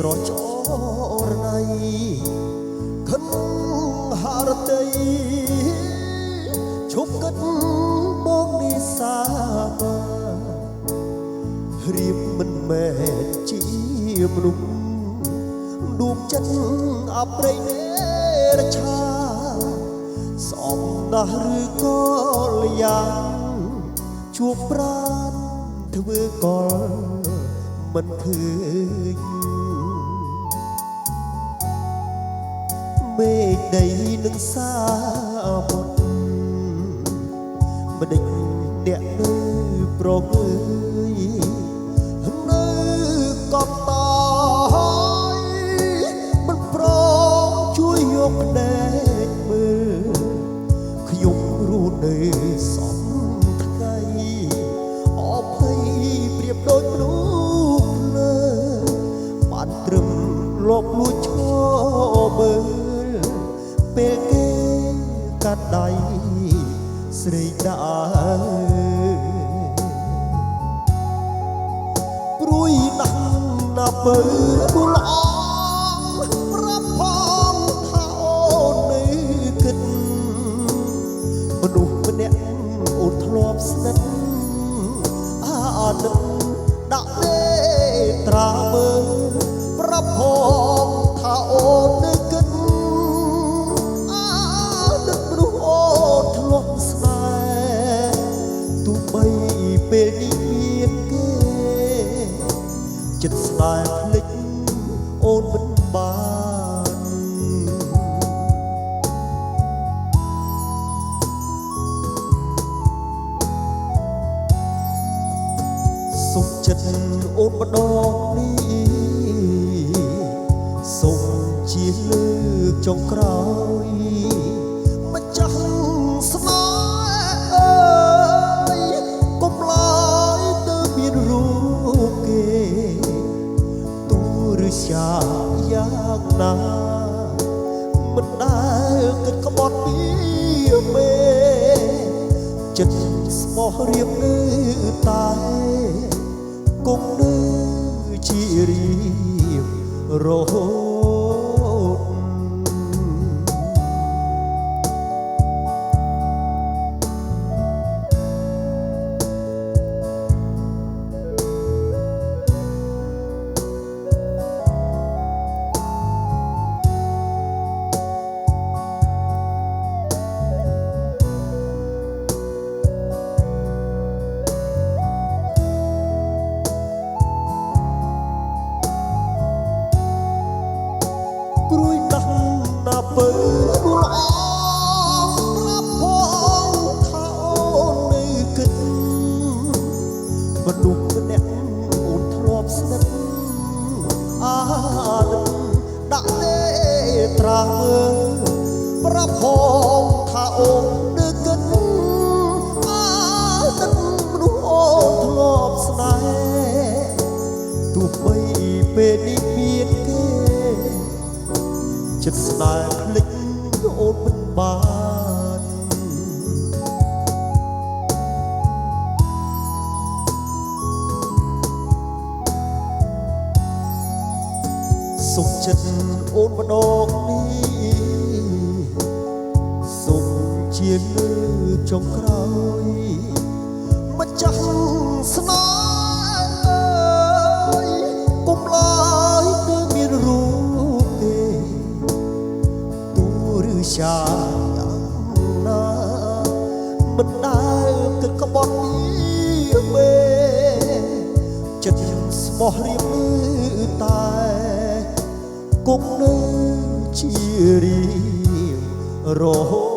ស្រចរណៃខិនហារតីឈប់គិតមកនេះសារៀបមិនមែនជាមនុស្សដួងចិត្តអប្រៃនេរឆាស្អប់ណាស់ឬក៏លយ៉ាងជួបប្រានធ្វើកលមិនឃើញមេឃដីនឹងសាមុទ្រមិនដេញអ្នកនៅប្រងើយនៅកប់តយមិនប្រងជួយយកផ្នែកមើលខ្ញុំរស់នៅសំថ្ងៃអភ័យប្រៀបដូចមនុស្សលើបានត្រឹមលបលួចឈរមើលពេលគេកាត់ដៃស្រេកដាព្រួយណាស់ណាស់បើគូល្អប្រាប់ផងថាអូននៅគិតមនុស្សម្នាក់អូនធ្លាប់ស្និទ្ធអាណិតដាក់លេត្រាមើលប្រាប់ផងថាអូននៅគិតអាណិតមនុស្សអូនធ្លាប់ស្នេហ៍ទោះបីពេលនេះមានគេចិត្តស្នេហ៍ភ្លេចអូនមិនបានសុំចិត្តអូនម្ដងនេះសុំជាលើកចុងក្រោយម្ចាស់ស្នេហ៍អើយកុំឡើយទៅមានរូបគេទូឬជាយ៉ាងណាមិនដែលគិតក្បត់ពីមេចិត្តស្មោះរៀបនៅតែគង់នៅជារៀបរហូតព្រួយណាស់ណាស់បើគូល្អប្រាប់ផងថាអូននៅគិតមនុស្សម្នាក់អូនធ្លាប់ស្និទ្ធអាណិតដាក់លេត្រាមើលប្រាប់ផងថាអូននៅគិតអាណិតមនុស្សអូនធ្លាប់ស្នេហ៍ទោះបីពេលនេះមានគេចិត្តស្នេហ៍ភ្លេចអូនមិនបានសុំចិត្តអូនម្ដងនេះសុំជាលើកចុងក្រោយម្ចាស់ស្នេហ៍អើយកុំឡើយទៅមានរូបគេជាយ៉ាងណាមិនដែលគិតក្បត់ពីមេចិត្តស្មោះរៀបតែគង់នៅជារៀងរហូត